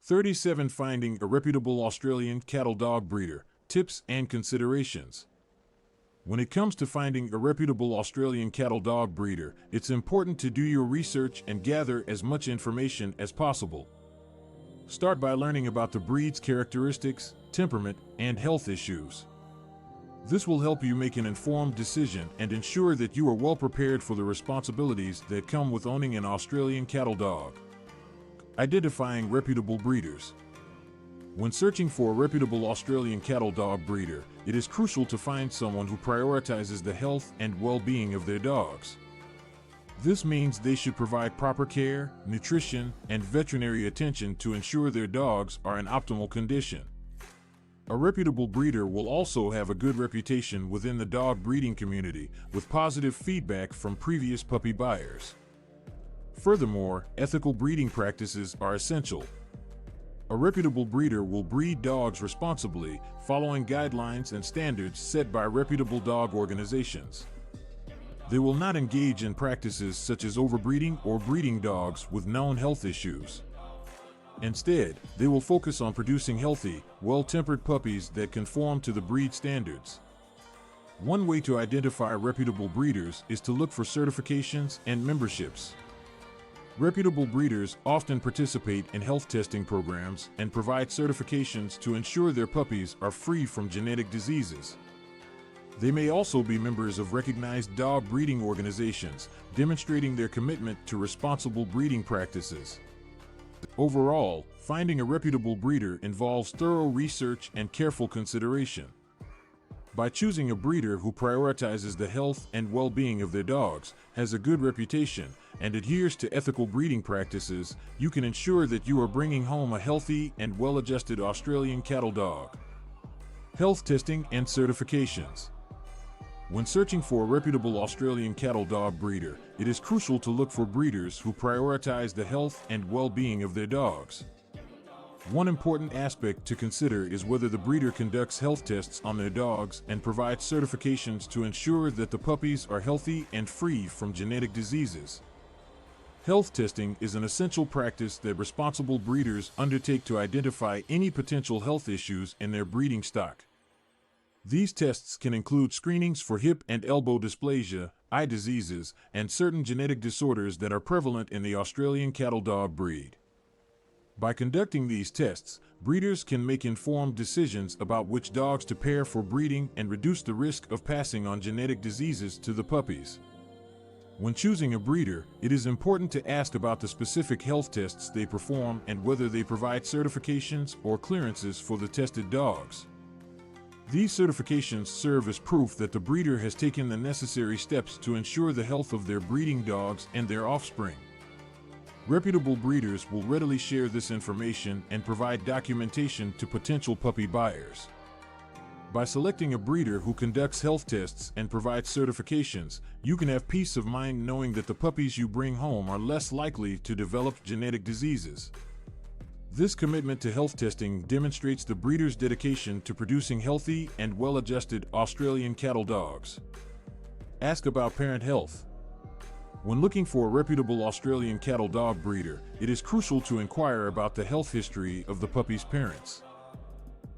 37. Finding a reputable Australian cattle dog breeder. Tips and considerations. When it comes to finding a reputable Australian cattle dog breeder, it's important to do your research and gather as much information as possible. Start by learning about the breed's characteristics, temperament, and health issues. This will help you make an informed decision and ensure that you are well prepared for the responsibilities that come with owning an Australian cattle dog. Identifying reputable breeders. When searching for a reputable Australian cattle dog breeder, it is crucial to find someone who prioritizes the health and well-being of their dogs. This means they should provide proper care, nutrition, and veterinary attention to ensure their dogs are in optimal condition. A reputable breeder will also have a good reputation within the dog breeding community, with positive feedback from previous puppy buyers. Furthermore, ethical breeding practices are essential. A reputable breeder will breed dogs responsibly, following guidelines and standards set by reputable dog organizations. They will not engage in practices such as overbreeding or breeding dogs with known health issues. Instead, they will focus on producing healthy, well-tempered puppies that conform to the breed standards. One way to identify reputable breeders is to look for certifications and memberships. Reputable breeders often participate in health testing programs and provide certifications to ensure their puppies are free from genetic diseases. They may also be members of recognized dog breeding organizations, demonstrating their commitment to responsible breeding practices. Overall, finding a reputable breeder involves thorough research and careful consideration. By choosing a breeder who prioritizes the health and well-being of their dogs, has a good reputation, and adheres to ethical breeding practices, you can ensure that you are bringing home a healthy and well-adjusted Australian cattle dog. Health testing and certifications. When searching for a reputable Australian cattle dog breeder, it is crucial to look for breeders who prioritize the health and well-being of their dogs. One important aspect to consider is whether the breeder conducts health tests on their dogs and provides certifications to ensure that the puppies are healthy and free from genetic diseases. Health testing is an essential practice that responsible breeders undertake to identify any potential health issues in their breeding stock. These tests can include screenings for hip and elbow dysplasia, eye diseases, and certain genetic disorders that are prevalent in the Australian cattle dog breed. By conducting these tests, breeders can make informed decisions about which dogs to pair for breeding and reduce the risk of passing on genetic diseases to the puppies. When choosing a breeder, it is important to ask about the specific health tests they perform and whether they provide certifications or clearances for the tested dogs. These certifications serve as proof that the breeder has taken the necessary steps to ensure the health of their breeding dogs and their offspring. Reputable breeders will readily share this information and provide documentation to potential puppy buyers. By selecting a breeder who conducts health tests and provides certifications, you can have peace of mind knowing that the puppies you bring home are less likely to develop genetic diseases. This commitment to health testing demonstrates the breeder's dedication to producing healthy and well-adjusted Australian cattle dogs. Ask about parent health. When looking for a reputable Australian cattle dog breeder, it is crucial to inquire about the health history of the puppy's parents.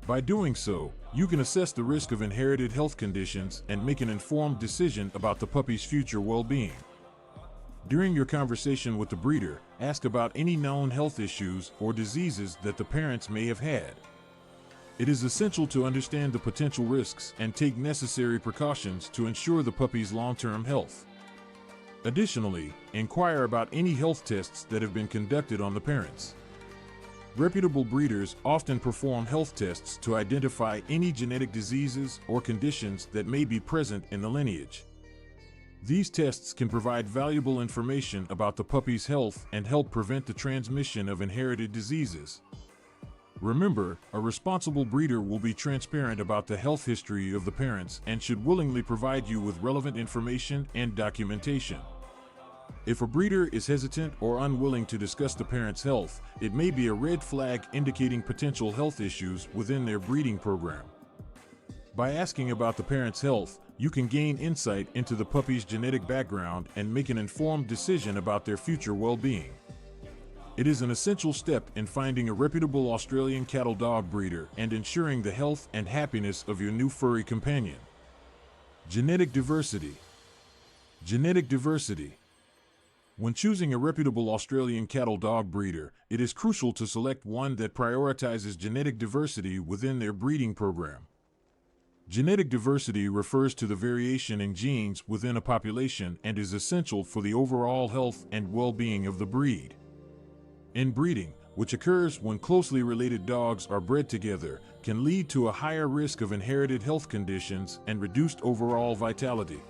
By doing so, you can assess the risk of inherited health conditions and make an informed decision about the puppy's future well-being. During your conversation with the breeder, ask about any known health issues or diseases that the parents may have had. It is essential to understand the potential risks and take necessary precautions to ensure the puppy's long-term health. Additionally, inquire about any health tests that have been conducted on the parents. Reputable breeders often perform health tests to identify any genetic diseases or conditions that may be present in the lineage. These tests can provide valuable information about the puppy's health and help prevent the transmission of inherited diseases. Remember, a responsible breeder will be transparent about the health history of the parents and should willingly provide you with relevant information and documentation. If a breeder is hesitant or unwilling to discuss the parent's health, it may be a red flag indicating potential health issues within their breeding program. By asking about the parent's health, you can gain insight into the puppy's genetic background and make an informed decision about their future well-being. It is an essential step in finding a reputable Australian cattle dog breeder and ensuring the health and happiness of your new furry companion. Genetic diversity. Genetic diversity. When choosing a reputable Australian cattle dog breeder, it is crucial to select one that prioritizes genetic diversity within their breeding program. Genetic diversity refers to the variation in genes within a population and is essential for the overall health and well-being of the breed. Inbreeding, which occurs when closely related dogs are bred together, can lead to a higher risk of inherited health conditions and reduced overall vitality.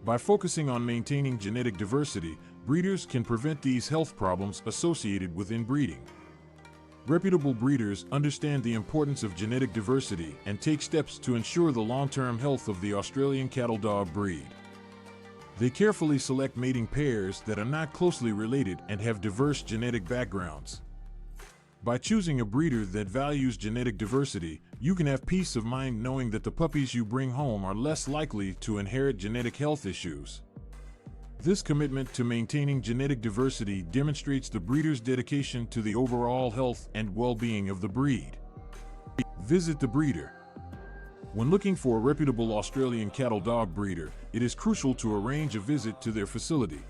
By focusing on maintaining genetic diversity, breeders can prevent these health problems associated with inbreeding. Reputable breeders understand the importance of genetic diversity and take steps to ensure the long-term health of the Australian cattle dog breed. They carefully select mating pairs that are not closely related and have diverse genetic backgrounds. By choosing a breeder that values genetic diversity, you can have peace of mind knowing that the puppies you bring home are less likely to inherit genetic health issues. This commitment to maintaining genetic diversity demonstrates the breeder's dedication to the overall health and well-being of the breed. Visit the breeder. When looking for a reputable Australian cattle dog breeder, it is crucial to arrange a visit to their facility.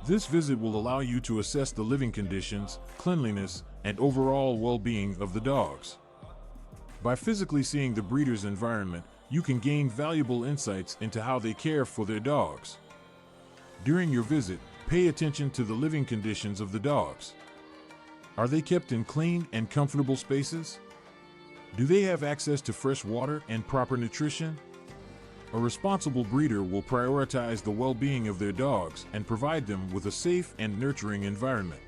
This visit will allow you to assess the living conditions, cleanliness, and overall well-being of the dogs. By physically seeing the breeder's environment, you can gain valuable insights into how they care for their dogs. During your visit, pay attention to the living conditions of the dogs. Are they kept in clean and comfortable spaces? Do they have access to fresh water and proper nutrition? A responsible breeder will prioritize the well-being of their dogs and provide them with a safe and nurturing environment.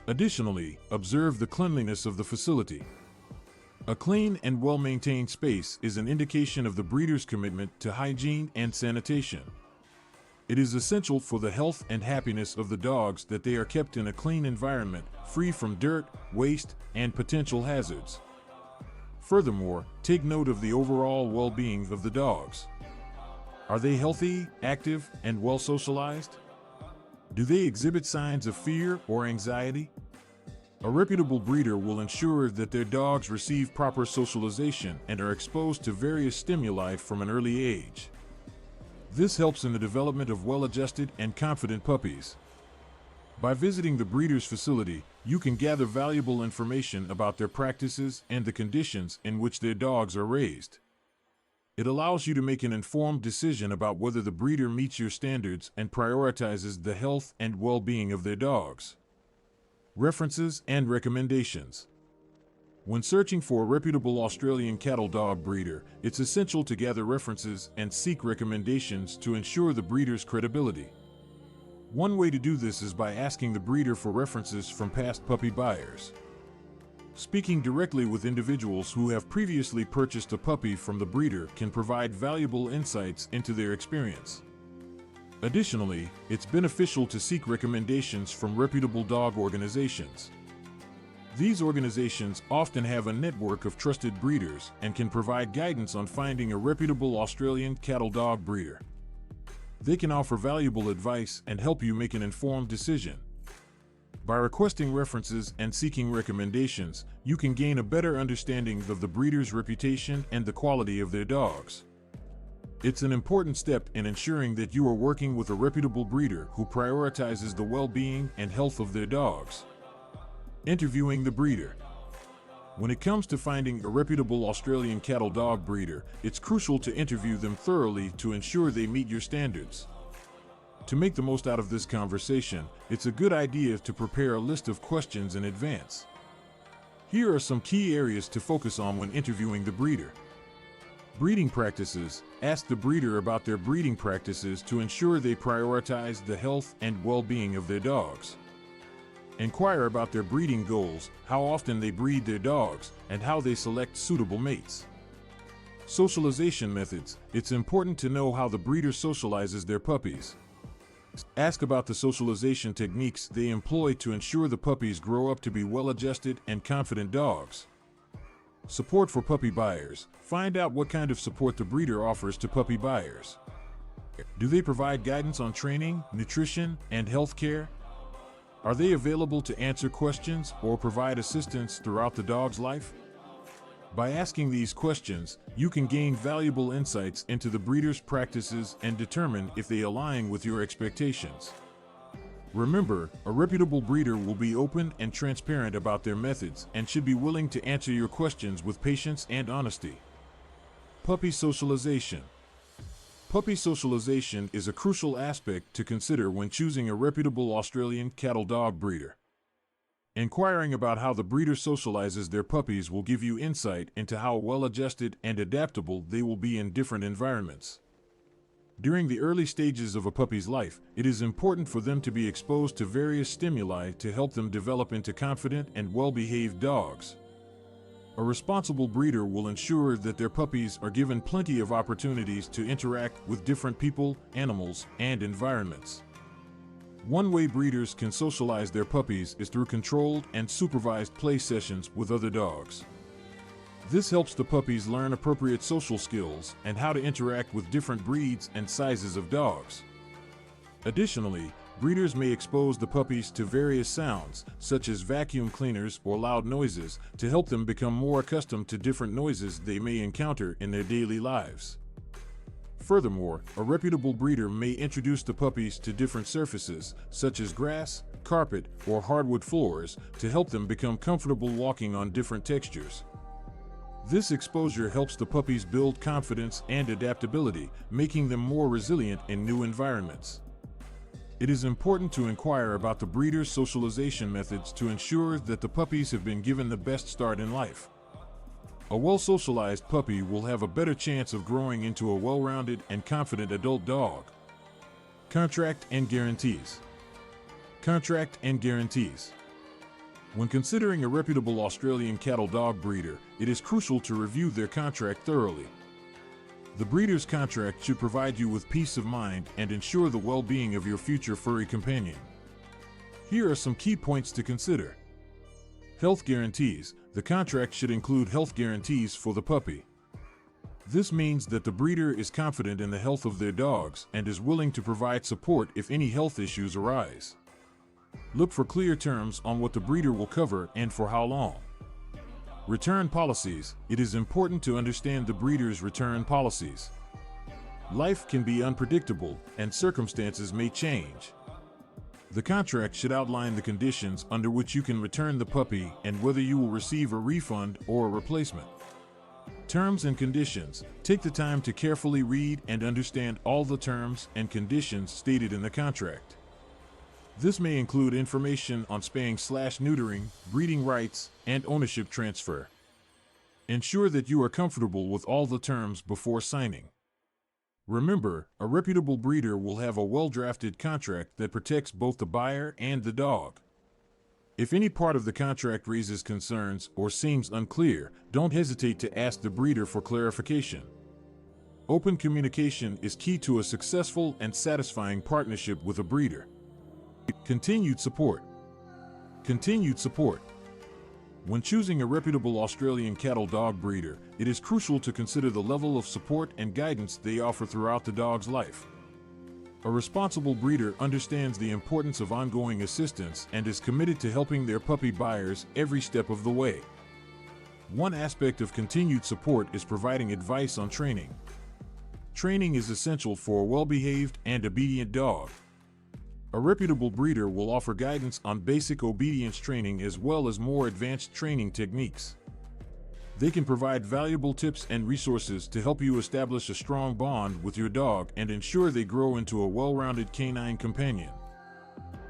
Additionally, observe the cleanliness of the facility. A clean and well-maintained space is an indication of the breeder's commitment to hygiene and sanitation. It is essential for the health and happiness of the dogs that they are kept in a clean environment, free from dirt, waste, and potential hazards. Furthermore, take note of the overall well-being of the dogs. Are they healthy, active, and well socialized? Do they exhibit signs of fear or anxiety? A reputable breeder will ensure that their dogs receive proper socialization and are exposed to various stimuli from an early age. This helps in the development of well-adjusted and confident puppies. By visiting the breeder's facility, you can gather valuable information about their practices and the conditions in which their dogs are raised. It allows you to make an informed decision about whether the breeder meets your standards and prioritizes the health and well-being of their dogs. References and recommendations. When searching for a reputable Australian cattle dog breeder, it's essential to gather references and seek recommendations to ensure the breeder's credibility. One way to do this is by asking the breeder for references from past puppy buyers. Speaking directly with individuals who have previously purchased a puppy from the breeder can provide valuable insights into their experience. Additionally, it's beneficial to seek recommendations from reputable dog organizations. These organizations often have a network of trusted breeders and can provide guidance on finding a reputable Australian cattle dog breeder. They can offer valuable advice and help you make an informed decision. By requesting references and seeking recommendations, you can gain a better understanding of the breeder's reputation and the quality of their dogs. It's an important step in ensuring that you are working with a reputable breeder who prioritizes the well-being and health of their dogs. Interviewing the breeder. When it comes to finding a reputable Australian cattle dog breeder, it's crucial to interview them thoroughly to ensure they meet your standards. To make the most out of this conversation, it's a good idea to prepare a list of questions in advance. Here are some key areas to focus on when interviewing the breeder. Breeding practices. Ask the breeder about their breeding practices to ensure they prioritize the health and well-being of their dogs. Inquire about their breeding goals, how often they breed their dogs, and how they select suitable mates. Socialization methods. It's important to know how the breeder socializes their puppies. Ask about the socialization techniques they employ to ensure the puppies grow up to be well-adjusted and confident dogs. Support for puppy buyers. Find out what kind of support the breeder offers to puppy buyers. Do they provide guidance on training, nutrition, and health care? Are they available to answer questions or provide assistance throughout the dog's life? By asking these questions, you can gain valuable insights into the breeder's practices and determine if they align with your expectations. Remember, a reputable breeder will be open and transparent about their methods and should be willing to answer your questions with patience and honesty. Puppy socialization. Puppy socialization is a crucial aspect to consider when choosing a reputable Australian cattle dog breeder. Inquiring about how the breeder socializes their puppies will give you insight into how well-adjusted and adaptable they will be in different environments. During the early stages of a puppy's life, it is important for them to be exposed to various stimuli to help them develop into confident and well-behaved dogs. A responsible breeder will ensure that their puppies are given plenty of opportunities to interact with different people, animals, and environments. One way breeders can socialize their puppies is through controlled and supervised play sessions with other dogs. This helps the puppies learn appropriate social skills and how to interact with different breeds and sizes of dogs. Additionally, breeders may expose the puppies to various sounds, such as vacuum cleaners or loud noises, to help them become more accustomed to different noises they may encounter in their daily lives. Furthermore, a reputable breeder may introduce the puppies to different surfaces, such as grass, carpet, or hardwood floors, to help them become comfortable walking on different textures. This exposure helps the puppies build confidence and adaptability, making them more resilient in new environments. It is important to inquire about the breeder's socialization methods to ensure that the puppies have been given the best start in life. A well-socialized puppy will have a better chance of growing into a well-rounded and confident adult dog. Contract and guarantees. Contract and guarantees. When considering a reputable Australian cattle dog breeder, it is crucial to review their contract thoroughly. The breeder's contract should provide you with peace of mind and ensure the well-being of your future furry companion. Here are some key points to consider. Health guarantees. The contract should include health guarantees for the puppy. This means that the breeder is confident in the health of their dogs and is willing to provide support if any health issues arise. Look for clear terms on what the breeder will cover and for how long. Return policies. It is important to understand the breeder's return policies. Life can be unpredictable and circumstances may change. The contract should outline the conditions under which you can return the puppy and whether you will receive a refund or a replacement. Terms and conditions. Take the time to carefully read and understand all the terms and conditions stated in the contract. This may include information on spaying/neutering, breeding rights, and ownership transfer. Ensure that you are comfortable with all the terms before signing. Remember, a reputable breeder will have a well-drafted contract that protects both the buyer and the dog. If any part of the contract raises concerns or seems unclear, don't hesitate to ask the breeder for clarification. Open communication is key to a successful and satisfying partnership with a breeder. Continued support. Continued support. When choosing a reputable Australian cattle dog breeder, it is crucial to consider the level of support and guidance they offer throughout the dog's life. A responsible breeder understands the importance of ongoing assistance and is committed to helping their puppy buyers every step of the way. One aspect of continued support is providing advice on training. Training is essential for a well-behaved and obedient dog. A reputable breeder will offer guidance on basic obedience training as well as more advanced training techniques. They can provide valuable tips and resources to help you establish a strong bond with your dog and ensure they grow into a well-rounded canine companion.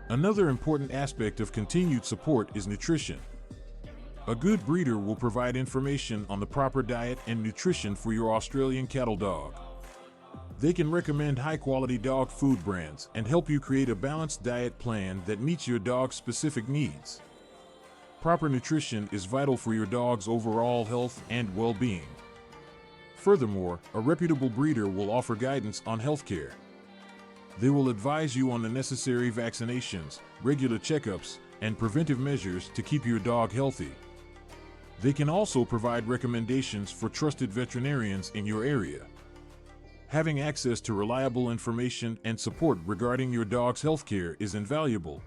Another important aspect of continued support is nutrition. A good breeder will provide information on the proper diet and nutrition for your Australian cattle dog. They can recommend high-quality dog food brands and help you create a balanced diet plan that meets your dog's specific needs. Proper nutrition is vital for your dog's overall health and well-being. Furthermore, a reputable breeder will offer guidance on healthcare. They will advise you on the necessary vaccinations, regular checkups, and preventive measures to keep your dog healthy. They can also provide recommendations for trusted veterinarians in your area. Having access to reliable information and support regarding your dog's healthcare is invaluable.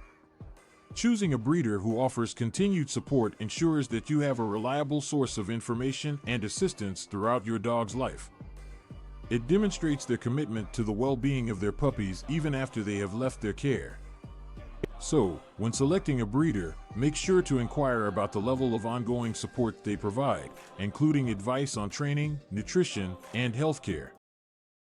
Choosing a breeder who offers continued support ensures that you have a reliable source of information and assistance throughout your dog's life. It demonstrates their commitment to the well-being of their puppies even after they have left their care. So, when selecting a breeder, make sure to inquire about the level of ongoing support they provide, including advice on training, nutrition, and healthcare.